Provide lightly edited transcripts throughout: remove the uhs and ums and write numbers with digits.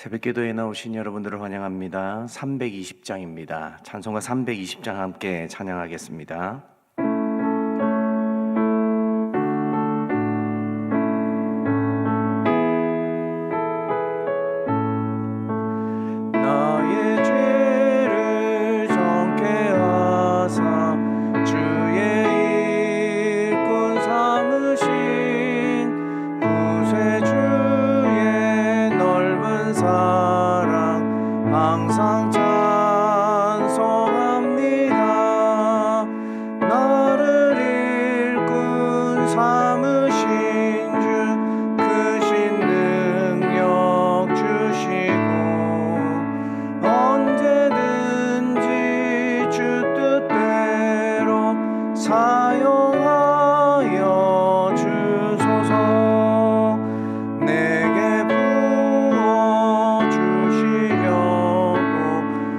새벽기도에 나오신 여러분들을 환영합니다. 320장입니다. 찬송가 320장 함께 찬양하겠습니다. 나의 죄를 정케 하사 주의 일꾼 삼으신 구세주의 넓은 사랑 항상 찬송합니다. 나를 일꾼 삼으신 주 크신 능력 주시고 언제든지 주 뜻대로 사용하여 주소서. 내게 부어 주시려고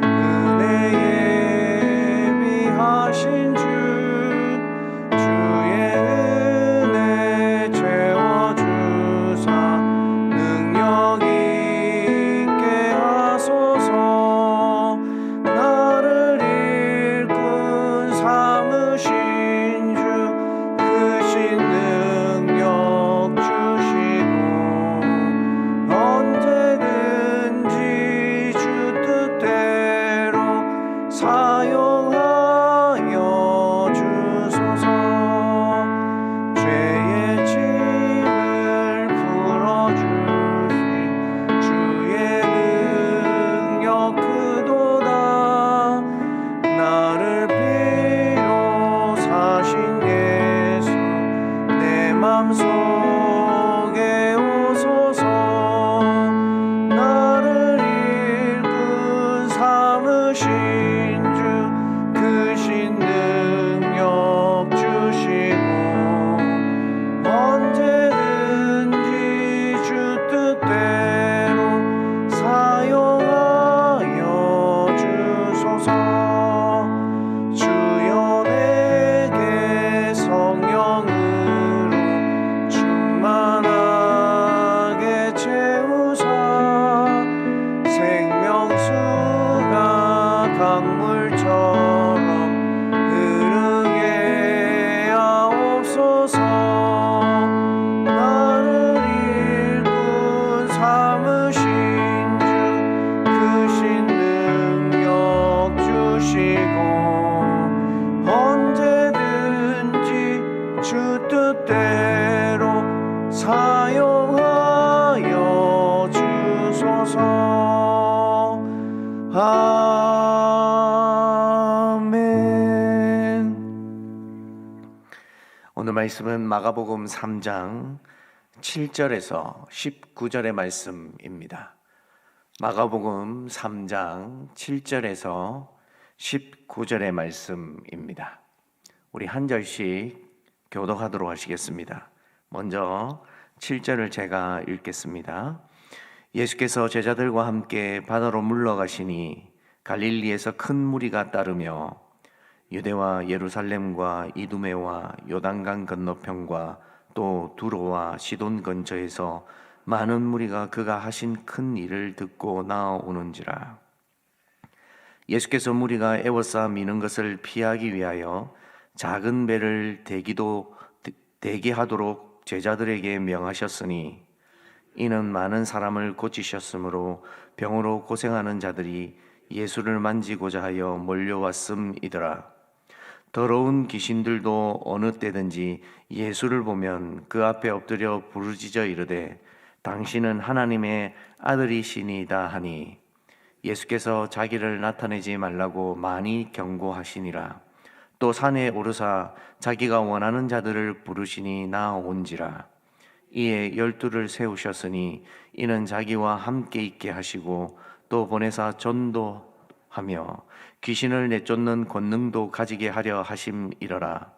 은혜 예비하신 주의 은혜 채워주사 능력 있게 하소서. 나를 일꾼 삼으신 주 크신 능력 주시고 언제든지 주 뜻대로 사용하여 주소서. 죄의 짐을 풀어주신 주의 능력 크도다. 나를 피로 사신 예수 내 맘속에 오소서. 나를 일꾼 삼으신 주 크신 능력 주시고 언제든지 주 뜻대로 사용하여 주소서. 주여 내게 성령으로 충만하게 채우사 생명수가 강물처럼 흐르게 하옵소서. 나를 일꾼 삼으신 주 크신 능력 주시고 언제든지 주 뜻대로 사용하여 주소서. 아멘. 오늘 말씀은 마가복음 3장 7절에서 19절의 말씀입니다. 마가복음 3장 7절에서 19절의 말씀입니다. 우리 한 절씩 교독하도록 하시겠습니다. 먼저 7절을 제가 읽겠습니다. 예수께서 제자들과 함께 바다로 물러가시니 갈릴리에서 큰 무리가 따르며 유대와 예루살렘과 이두메와 요단강 건너편과 또 두로와 시돈 근처에서 많은 무리가 그가 하신 큰 일을 듣고 나아오는지라. 예수께서 무리가 애워싸 미는 것을 피하기 위하여 작은 배를 대기하도록 제자들에게 명하셨으니 이는 많은 사람을 고치셨으므로 병으로 고생하는 자들이 예수를 만지고자 하여 몰려왔음이더라. 더러운 귀신들도 어느 때든지 예수를 보면 그 앞에 엎드려 부르짖어 이르되 당신은 하나님의 아들이시니이다 하니 예수께서 자기를 나타내지 말라고 많이 경고하시니라. 또 산에 오르사 자기가 원하는 자들을 부르시니 나아온지라. 이에 12를 세우셨으니 이는 자기와 함께 있게 하시고 또 보내사 전도하며 귀신을 내쫓는 권능도 가지게 하려 하심이러라.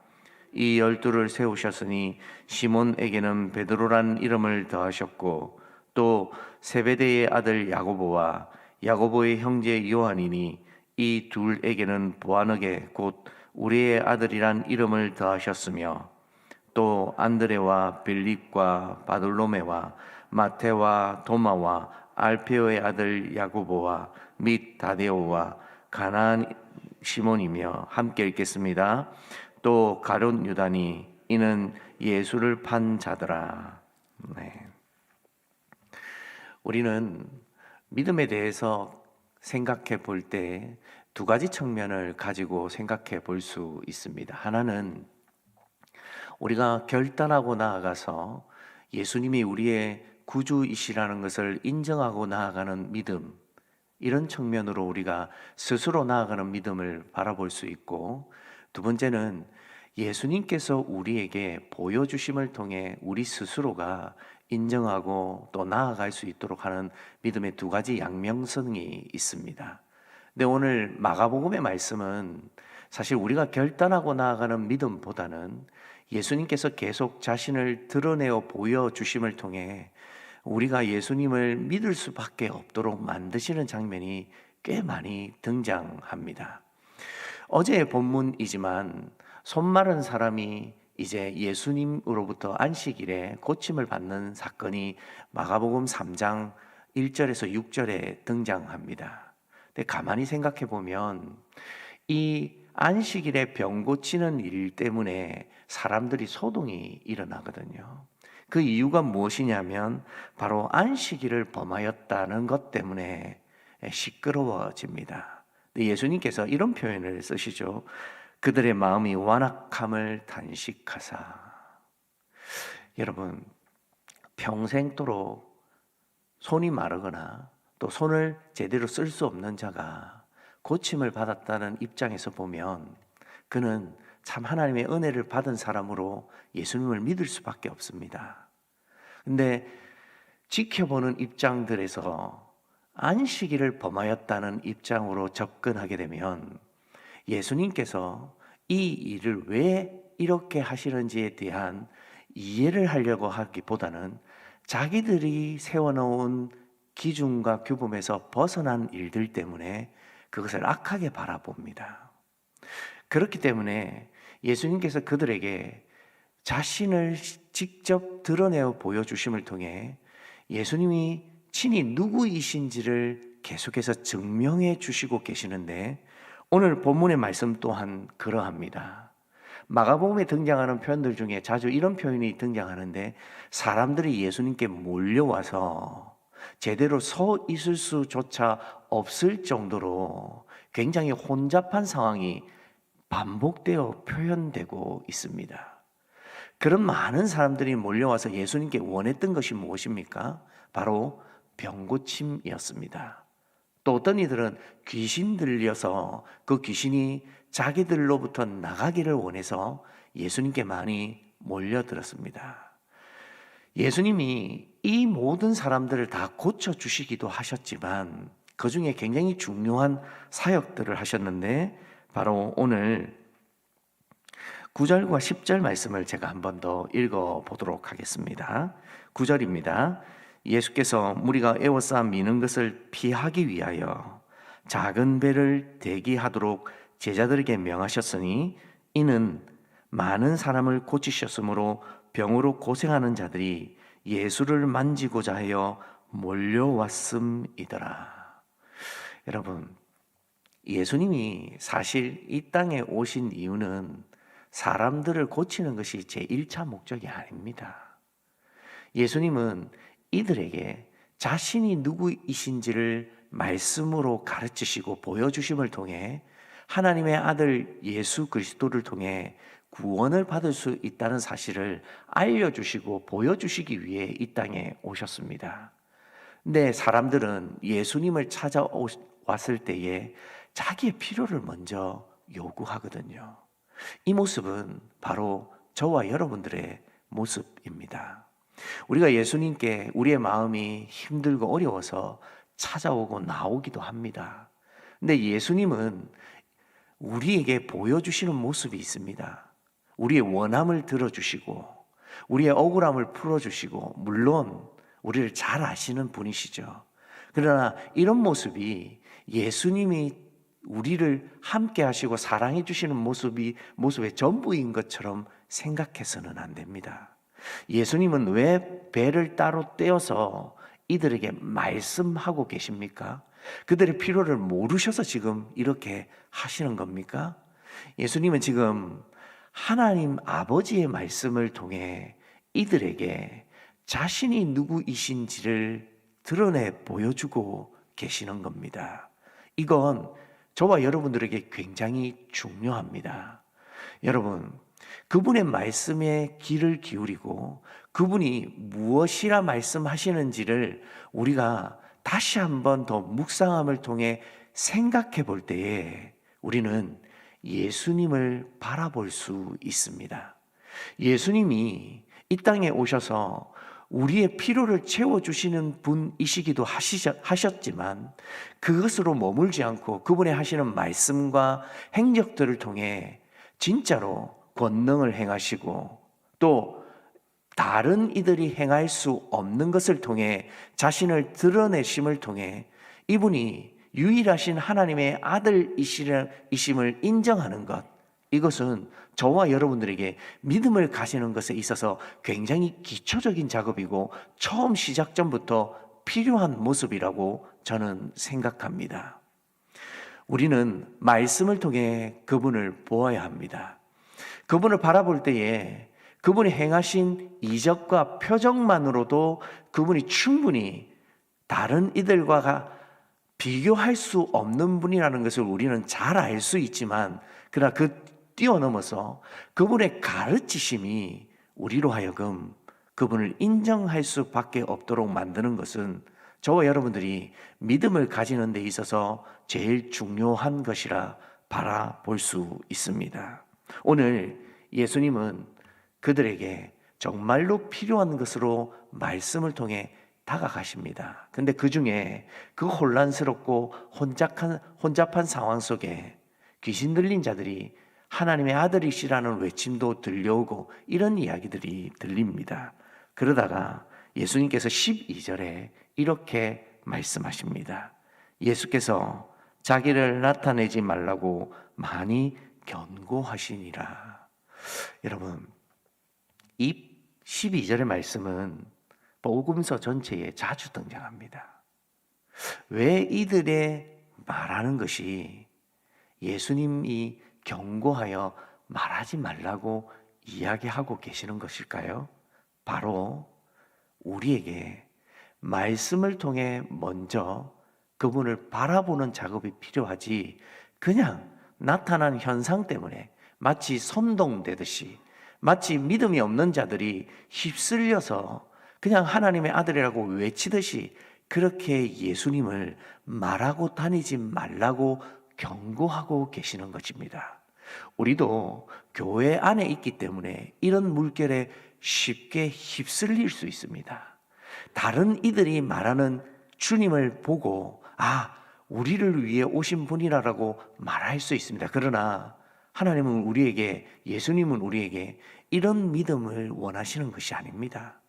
이 12를 세우셨으니 시몬에게는 베드로란 이름을 더하셨고 또 세베대의 아들 야고보와 야고보의 형제 요한이니 이 둘에게는 보아너게 곧 우리의 아들이란 이름을 더하셨으며 또 안드레와 빌립과 바돌로메와 마테와 도마와 알페오의 아들 야고보와 및 다데오와 가나안 시몬이며 함께 읽겠습니다. 또 가룟 유다니 이는 예수를 판 자더라. 네. 우리는 믿음에 대해서 생각해 볼 때 두 가지 측면을 가지고 생각해 볼 수 있습니다. 하나는 우리가 결단하고 나아가서 예수님이 우리의 구주이시라는 것을 인정하고 나아가는 믿음, 이런 측면으로 우리가 스스로 나아가는 믿음을 바라볼 수 있고, 두 번째는 예수님께서 우리에게 보여주심을 통해 우리 스스로가 인정하고 또 나아갈 수 있도록 하는 믿음의 두 가지 양면성이 있습니다. 근데 오늘 마가복음의 말씀은 사실 우리가 결단하고 나아가는 믿음보다는 예수님께서 계속 자신을 드러내어 보여주심을 통해 우리가 예수님을 믿을 수밖에 없도록 만드시는 장면이 꽤 많이 등장합니다. 어제의 본문이지만 손 마른 사람이 이제 예수님으로부터 안식일에 고침을 받는 사건이 마가복음 3장 1절에서 6절에 등장합니다. 근데 가만히 생각해 보면 이 안식일에 병 고치는 일 때문에 사람들이 소동이 일어나거든요. 그 이유가 무엇이냐면 바로 안식일을 범하였다는 것 때문에 시끄러워집니다. 예수님께서 이런 표현을 쓰시죠. 그들의 마음이 완악함을 단식하사. 여러분, 평생도록 손이 마르거나 또 손을 제대로 쓸 수 없는 자가 고침을 받았다는 입장에서 보면 그는 참 하나님의 은혜를 받은 사람으로 예수님을 믿을 수밖에 없습니다. 근데 지켜보는 입장들에서 안식일을 범하였다는 입장으로 접근하게 되면 예수님께서 이 일을 왜 이렇게 하시는지에 대한 이해를 하려고 하기보다는 자기들이 세워놓은 기준과 규범에서 벗어난 일들 때문에 그것을 악하게 바라봅니다. 그렇기 때문에 예수님께서 그들에게 자신을 직접 드러내어 보여주심을 통해 예수님이 친히 누구이신지를 계속해서 증명해 주시고 계시는데, 오늘 본문의 말씀 또한 그러합니다. 마가복음에 등장하는 표현들 중에 자주 이런 표현이 등장하는데, 사람들이 예수님께 몰려와서 제대로 서 있을 수조차 없을 정도로 굉장히 혼잡한 상황이 반복되어 표현되고 있습니다. 그런 많은 사람들이 몰려와서 예수님께 원했던 것이 무엇입니까? 바로 병고침이었습니다. 또 어떤 이들은 귀신 들려서 그 귀신이 자기들로부터 나가기를 원해서 예수님께 많이 몰려들었습니다. 예수님이 이 모든 사람들을 다 고쳐주시기도 하셨지만 그 중에 굉장히 중요한 사역들을 하셨는데, 바로 오늘 9절과 10절 말씀을 제가 한 번 더 읽어보도록 하겠습니다. 9절입니다. 예수께서 무리가 에워싸 미는 것을 피하기 위하여 작은 배를 대기하도록 제자들에게 명하셨으니, 이는 많은 사람을 고치셨으므로 병으로 고생하는 자들이 예수를 만지고자 하여 몰려왔음이더라. 여러분, 예수님이 사실 이 땅에 오신 이유는 사람들을 고치는 것이 제1차 목적이 아닙니다. 예수님은 이들에게 자신이 누구이신지를 말씀으로 가르치시고 보여주심을 통해 하나님의 아들 예수 그리스도를 통해 구원을 받을 수 있다는 사실을 알려주시고 보여주시기 위해 이 땅에 오셨습니다. 근데 사람들은 예수님을 찾아왔을 때에 자기의 필요를 먼저 요구하거든요. 이 모습은 바로 저와 여러분들의 모습입니다. 우리가 예수님께 우리의 마음이 힘들고 어려워서 찾아오고 나오기도 합니다. 근데 예수님은 우리에게 보여주시는 모습이 있습니다. 우리의 원함을 들어주시고 우리의 억울함을 풀어주시고, 물론 우리를 잘 아시는 분이시죠. 그러나 이런 모습이 예수님이 우리를 함께 하시고 사랑해 주시는 모습의 전부인 것처럼 생각해서는 안 됩니다. 예수님은 왜 배를 따로 떼어서 이들에게 말씀하고 계십니까? 그들의 필요를 모르셔서 지금 이렇게 하시는 겁니까? 예수님은 지금 하나님 아버지의 말씀을 통해 이들에게 자신이 누구이신지를 드러내 보여주고 계시는 겁니다. 이건 저와 여러분들에게 굉장히 중요합니다. 여러분, 그분의 말씀에 귀를 기울이고 그분이 무엇이라 말씀하시는지를 우리가 다시 한번 더 묵상함을 통해 생각해 볼 때에 우리는 예수님을 바라볼 수 있습니다. 예수님이 이 땅에 오셔서 우리의 필요를 채워주시는 분이시기도 하셨지만 그것으로 머물지 않고 그분의 하시는 말씀과 행적들을 통해 진짜로 권능을 행하시고 또 다른 이들이 행할 수 없는 것을 통해 자신을 드러내심을 통해 이분이 유일하신 하나님의 아들이심을 인정하는 것, 이것은 저와 여러분들에게 믿음을 가지는 것에 있어서 굉장히 기초적인 작업이고 처음 시작 전부터 필요한 모습이라고 저는 생각합니다. 우리는 말씀을 통해 그분을 보아야 합니다. 그분을 바라볼 때에 그분이 행하신 이적과 표적만으로도 그분이 충분히 다른 이들과 비교할 수 없는 분이라는 것을 우리는 잘 알 수 있지만 그러나 그 뛰어넘어서 그분의 가르치심이 우리로 하여금 그분을 인정할 수밖에 없도록 만드는 것은 저와 여러분들이 믿음을 가지는 데 있어서 제일 중요한 것이라 바라볼 수 있습니다. 오늘 예수님은 그들에게 정말로 필요한 것으로 말씀을 통해 다가가십니다. 근데 그 중에 그 혼란스럽고 혼잡한 상황 속에 귀신 들린 자들이 하나님의 아들이시라는 외침도 들려오고 이런 이야기들이 들립니다. 그러다가 예수님께서 12절에 이렇게 말씀하십니다. 예수께서 자기를 나타내지 말라고 많이 견고하시니라. 여러분, 이 12절의 말씀은 복음서 전체에 자주 등장합니다. 왜 이들의 말하는 것이 예수님이 경고하여 말하지 말라고 이야기하고 계시는 것일까요? 바로 우리에게 말씀을 통해 먼저 그분을 바라보는 작업이 필요하지 그냥 나타난 현상 때문에 마치 선동되듯이 마치 믿음이 없는 자들이 휩쓸려서 그냥 하나님의 아들이라고 외치듯이 그렇게 예수님을 말하고 다니지 말라고 경고하고 계시는 것입니다. 우리도 교회 안에 있기 때문에 이런 물결에 쉽게 휩쓸릴 수 있습니다. 다른 이들이 말하는 주님을 보고 우리를 위해 오신 분이라고 말할 수 있습니다. 그러나 하나님은 우리에게, 예수님은 우리에게 이런 믿음을 원하시는 것이 아닙니다.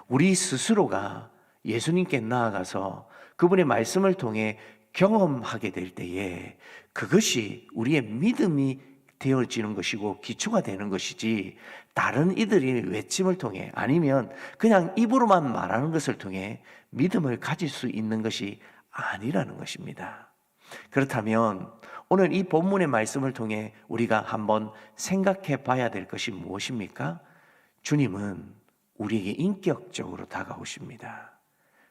우리 스스로가 예수님께 나아가서 그분의 말씀을 통해 경험하게 될 때에 그것이 우리의 믿음이 되어지는 것이고 기초가 되는 것이지 다른 이들이 외침을 통해 아니면 그냥 입으로만 말하는 것을 통해 믿음을 가질 수 있는 것이 아니라는 것입니다. 그렇다면 오늘 이 본문의 말씀을 통해 우리가 한번 생각해 봐야 될 것이 무엇입니까? 주님은 우리에게 인격적으로 다가오십니다.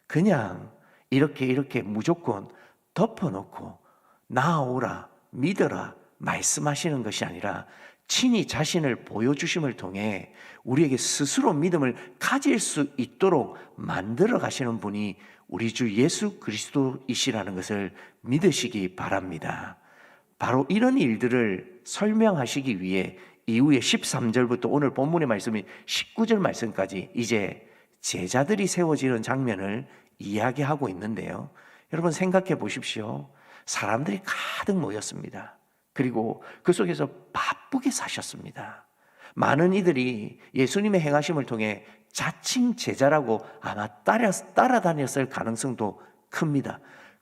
그냥 이렇게 무조건 덮어놓고 나아오라, 믿어라 말씀하시는 것이 아니라 친히 자신을 보여주심을 통해 우리에게 스스로 믿음을 가질 수 있도록 만들어 가시는 분이 우리 주 예수 그리스도이시라는 것을 믿으시기 바랍니다. 바로 이런 일들을 설명하시기 위해 이후에 13절부터 오늘 본문의 말씀인 19절 말씀까지 이제 제자들이 세워지는 장면을 이야기하고 있는데요. 여러분 생각해 보십시오. 사람들이 가득 모였습니다. 그리고 그 속에서 바쁘게 사셨습니다. 많은 이들이 예수님의 행하심을 통해 자칭 제자라고 아마 따라다녔을 가능성도 큽니다.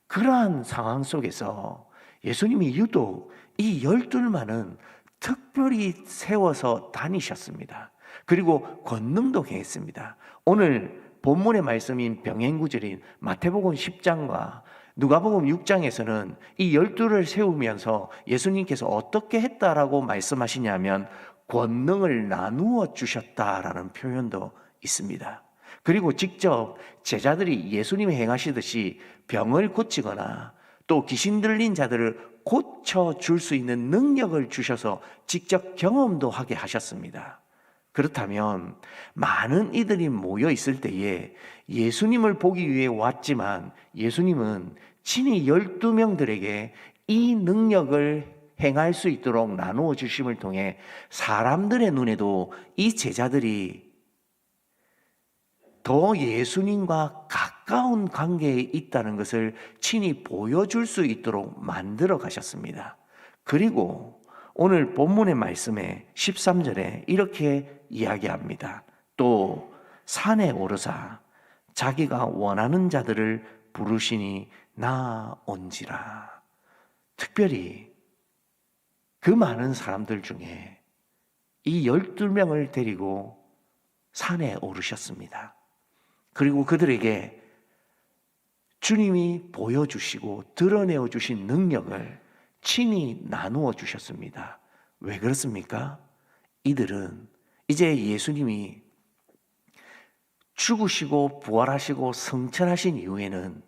그러한 상황 속에서 예수님이 유독 이 12만은 특별히 세워서 다니셨습니다. 그리고 권능도 행했습니다. 오늘 본문의 말씀인 병행구절인 마태복음 10장과 누가복음 6장에서는 이 12를 세우면서 예수님께서 어떻게 했다라고 말씀하시냐면 권능을 나누어 주셨다라는 표현도 있습니다. 그리고 직접 제자들이 예수님이 행하시듯이 병을 고치거나 또 귀신 들린 자들을 고쳐줄 수 있는 능력을 주셔서 직접 경험도 하게 하셨습니다. 그렇다면 많은 이들이 모여 있을 때에 예수님을 보기 위해 왔지만 예수님은 친히 12명들에게 이 능력을 행할 수 있도록 나누어 주심을 통해 사람들의 눈에도 이 제자들이 더 예수님과 가까운 관계에 있다는 것을 친히 보여줄 수 있도록 만들어 가셨습니다. 그리고 오늘 본문의 말씀에 13절에 이렇게 이야기합니다. 또 산에 오르사 자기가 원하는 자들을 부르시니 나온지라. 특별히 그 많은 사람들 중에 이 12명을 데리고 산에 오르셨습니다. 그리고 그들에게 주님이 보여주시고 드러내어 주신 능력을 친히 나누어 주셨습니다. 왜 그렇습니까? 이들은 이제 예수님이 죽으시고 부활하시고 성천하신 이후에는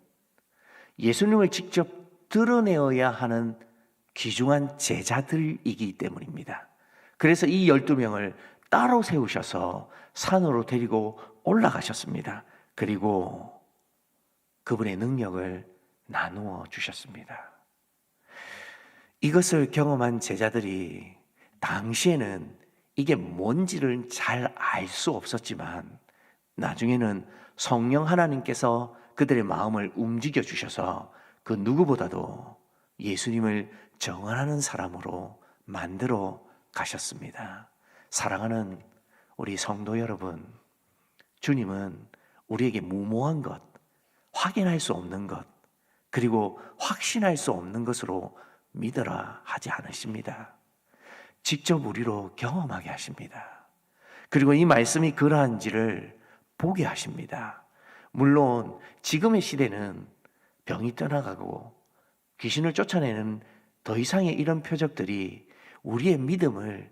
예수님을 직접 드러내어야 하는 귀중한 제자들이기 때문입니다. 그래서 이 12명을 따로 세우셔서 산으로 데리고 올라가셨습니다. 그리고 그분의 능력을 나누어 주셨습니다. 이것을 경험한 제자들이 당시에는 이게 뭔지를 잘 알 수 없었지만 나중에는 성령 하나님께서 그들의 마음을 움직여 주셔서 그 누구보다도 예수님을 정언하는 사람으로 만들어 가셨습니다. 사랑하는 우리 성도 여러분, 주님은 우리에게 무모한 것, 확인할 수 없는 것, 그리고 확신할 수 없는 것으로 믿으라 하지 않으십니다. 직접 우리로 경험하게 하십니다. 그리고 이 말씀이 그러한지를 보게 하십니다. 물론 지금의 시대는 병이 떠나가고 귀신을 쫓아내는 더 이상의 이런 표적들이 우리의 믿음을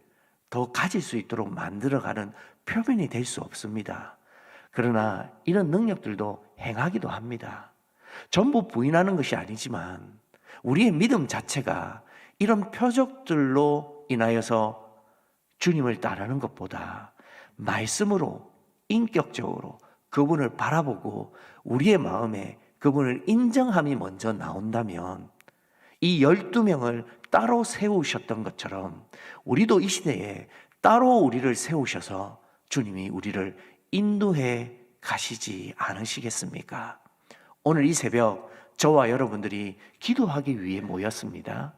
더 가질 수 있도록 만들어가는 표면이 될 수 없습니다. 그러나 이런 능력들도 행하기도 합니다. 전부 부인하는 것이 아니지만 우리의 믿음 자체가 이런 표적들로 인하여서 주님을 따르는 것보다 말씀으로 인격적으로 그분을 바라보고 우리의 마음에 그분을 인정함이 먼저 나온다면 이 12명을 따로 세우셨던 것처럼 우리도 이 시대에 따로 우리를 세우셔서 주님이 우리를 인도해 가시지 않으시겠습니까? 오늘 이 새벽 저와 여러분들이 기도하기 위해 모였습니다.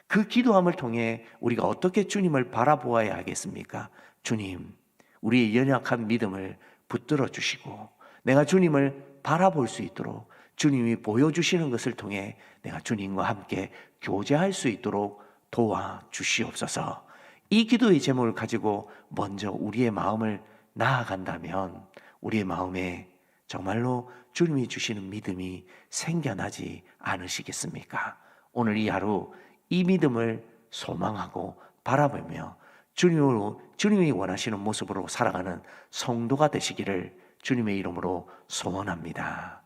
그 기도함을 통해 우리가 어떻게 주님을 바라보아야 하겠습니까? 주님, 우리의 연약한 믿음을 붙들어 주시고 내가 주님을 바라볼 수 있도록 주님이 보여주시는 것을 통해 내가 주님과 함께 교제할 수 있도록 도와주시옵소서. 이 기도의 제목을 가지고 먼저 우리의 마음을 나아간다면 우리의 마음에 정말로 주님이 주시는 믿음이 생겨나지 않으시겠습니까? 오늘 이 하루 이 믿음을 소망하고 바라보며 주님이 원하시는 모습으로 살아가는 성도가 되시기를 주님의 이름으로 소원합니다.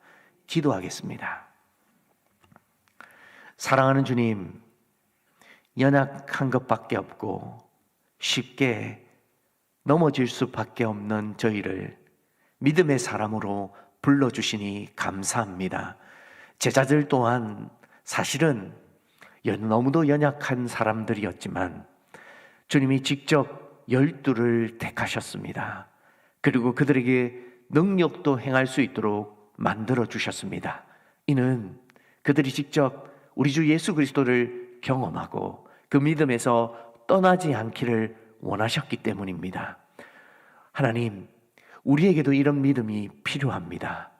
기도하겠습니다. 사랑하는 주님, 연약한 것밖에 없고 쉽게 넘어질 수밖에 없는 저희를 믿음의 사람으로 불러주시니 감사합니다. 제자들 또한 사실은 너무도 연약한 사람들이었지만 주님이 직접 12를 택하셨습니다. 그리고 그들에게 능력도 행할 수 있도록 만들어 주셨습니다. 이는 그들이 직접 우리 주 예수 그리스도를 경험하고 그 믿음에서 떠나지 않기를 원하셨기 때문입니다. 하나님, 우리에게도 이런 믿음이 필요합니다.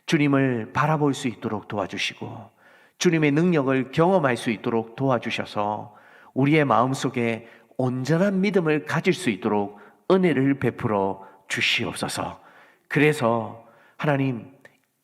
주님을 바라볼 수 있도록 도와주시고 주님의 능력을 경험할 수 있도록 도와주셔서 우리의 마음속에 온전한 믿음을 가질 수 있도록 은혜를 베풀어 주시옵소서. 그래서 하나님,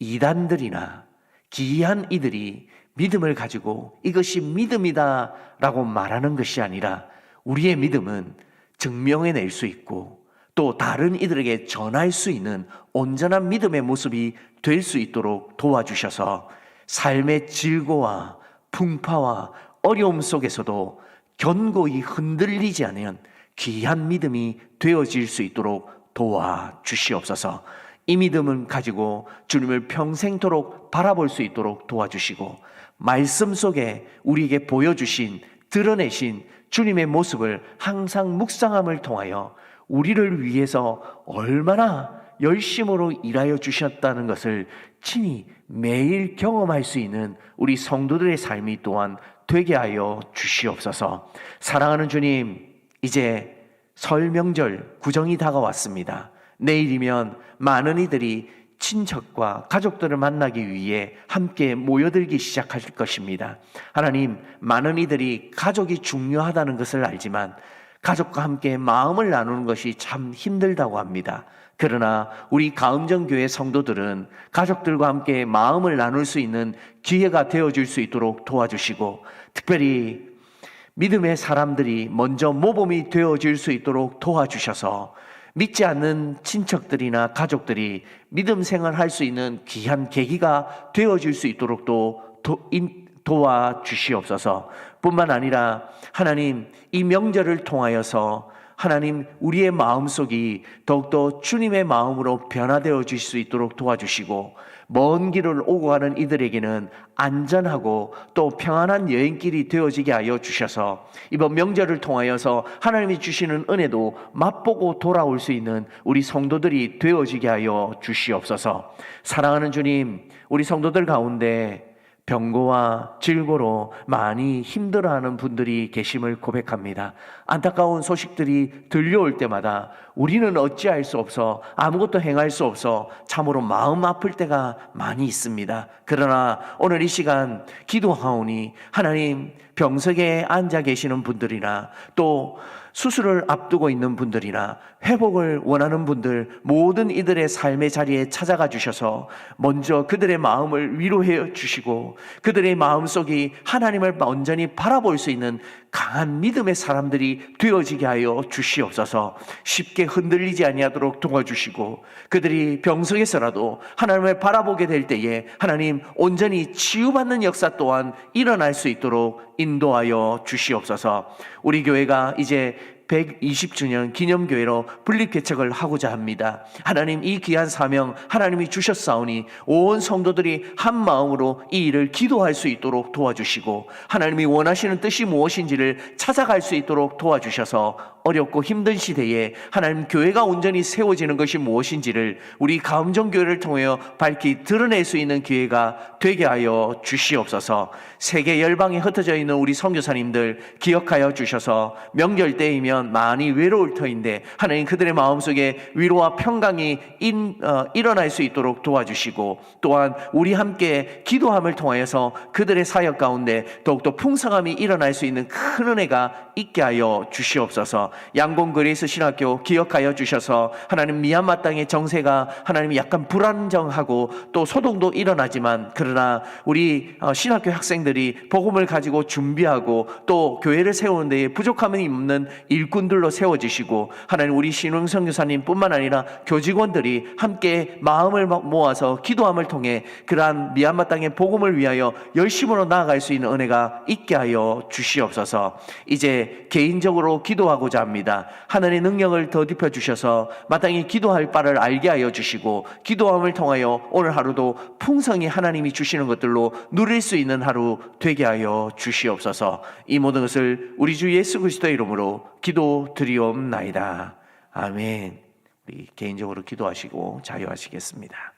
이단들이나 기이한 이들이 믿음을 가지고 이것이 믿음이다 라고 말하는 것이 아니라 우리의 믿음은 증명해낼 수 있고 또 다른 이들에게 전할 수 있는 온전한 믿음의 모습이 될 수 있도록 도와주셔서 삶의 질고와 풍파와 어려움 속에서도 견고히 흔들리지 않는 귀한 믿음이 되어질 수 있도록 도와주시옵소서. 이 믿음을 가지고 주님을 평생토록 바라볼 수 있도록 도와주시고 말씀 속에 우리에게 보여주신 드러내신 주님의 모습을 항상 묵상함을 통하여 우리를 위해서 얼마나 열심으로 일하여 주셨다는 것을 친히 매일 경험할 수 있는 우리 성도들의 삶이 또한 되게 하여 주시옵소서. 사랑하는 주님, 이제 설 명절 구정이 다가왔습니다. 내일이면 많은 이들이 친척과 가족들을 만나기 위해 함께 모여들기 시작할 것입니다. 하나님, 많은 이들이 가족이 중요하다는 것을 알지만 가족과 함께 마음을 나누는 것이 참 힘들다고 합니다. 그러나 우리 가음정교회 성도들은 가족들과 함께 마음을 나눌 수 있는 기회가 되어줄 수 있도록 도와주시고 특별히 믿음의 사람들이 먼저 모범이 되어질 수 있도록 도와주셔서 믿지 않는 친척들이나 가족들이 믿음 생활할 수 있는 귀한 계기가 되어질 수 있도록 도와주시옵소서. 뿐만 아니라 하나님, 이 명절을 통하여서 하나님, 우리의 마음속이 더욱더 주님의 마음으로 변화되어 주실 수 있도록 도와주시고 먼 길을 오고 가는 이들에게는 안전하고 또 평안한 여행길이 되어지게 하여 주셔서 이번 명절을 통하여서 하나님이 주시는 은혜도 맛보고 돌아올 수 있는 우리 성도들이 되어지게 하여 주시옵소서. 사랑하는 주님, 우리 성도들 가운데 병고와 질고로 많이 힘들어하는 분들이 계심을 고백합니다. 안타까운 소식들이 들려올 때마다 우리는 어찌할 수 없어 아무것도 행할 수 없어 참으로 마음 아플 때가 많이 있습니다. 그러나 오늘 이 시간 기도하오니 하나님, 병석에 앉아 계시는 분들이나 또 수술을 앞두고 있는 분들이나 회복을 원하는 분들 모든 이들의 삶의 자리에 찾아가 주셔서 먼저 그들의 마음을 위로해 주시고 그들의 마음속이 하나님을 온전히 바라볼 수 있는 강한 믿음의 사람들이 되어지게 하여 주시옵소서. 쉽게 흔들리지 아니하도록 도와주시고 그들이 병석에서라도 하나님을 바라보게 될 때에 하나님 온전히 치유받는 역사 또한 일어날 수 있도록 인도하여 주시옵소서. 우리 교회가 이제 120주년 기념교회로 분립개척을 하고자 합니다. 하나님, 이 귀한 사명 하나님이 주셨사오니 온 성도들이 한 마음으로 이 일을 기도할 수 있도록 도와주시고 하나님이 원하시는 뜻이 무엇인지를 찾아갈 수 있도록 도와주셔서 어렵고 힘든 시대에 하나님 교회가 온전히 세워지는 것이 무엇인지를 우리 가음정교회를 통하여 밝히 드러낼 수 있는 기회가 되게 하여 주시옵소서. 세계 열방에 흩어져 있는 우리 선교사님들 기억하여 주셔서 명절 때이면 많이 외로울 터인데 하나님 그들의 마음속에 위로와 평강이 일어날 수 있도록 도와주시고 또한 우리 함께 기도함을 통하여서 그들의 사역 가운데 더욱더 풍성함이 일어날 수 있는 큰 은혜가 있게 하여 주시옵소서. 양곤 그레이스 신학교 기억하여 주셔서 하나님 미얀마 땅의 정세가 하나님 약간 불안정하고 또 소동도 일어나지만 그러나 우리 신학교 학생들이 복음을 가지고 준비하고 또 교회를 세우는 데에 부족함이 없는 일꾼들로 세워지시고 하나님 우리 신흥 선교사님 뿐만 아니라 교직원들이 함께 마음을 모아서 기도함을 통해 그러한 미얀마 땅의 복음을 위하여 열심으로 나아갈 수 있는 은혜가 있게 하여 주시옵소서. 이제 개인적으로 기도하고자 합니다. 하나님의 능력을 더딥혀 주셔서 마땅히 기도할 바를 알게 하여 주시고 기도함을 통하여 오늘 하루도 풍성히 하나님이 주시는 것들로 누릴 수 있는 하루 되게 하여 주시옵소서. 이 모든 것을 우리 주 예수 그리스도의 이름으로 기도드리옵나이다. 아멘. 우리 개인적으로 기도하시고 자유하시겠습니다.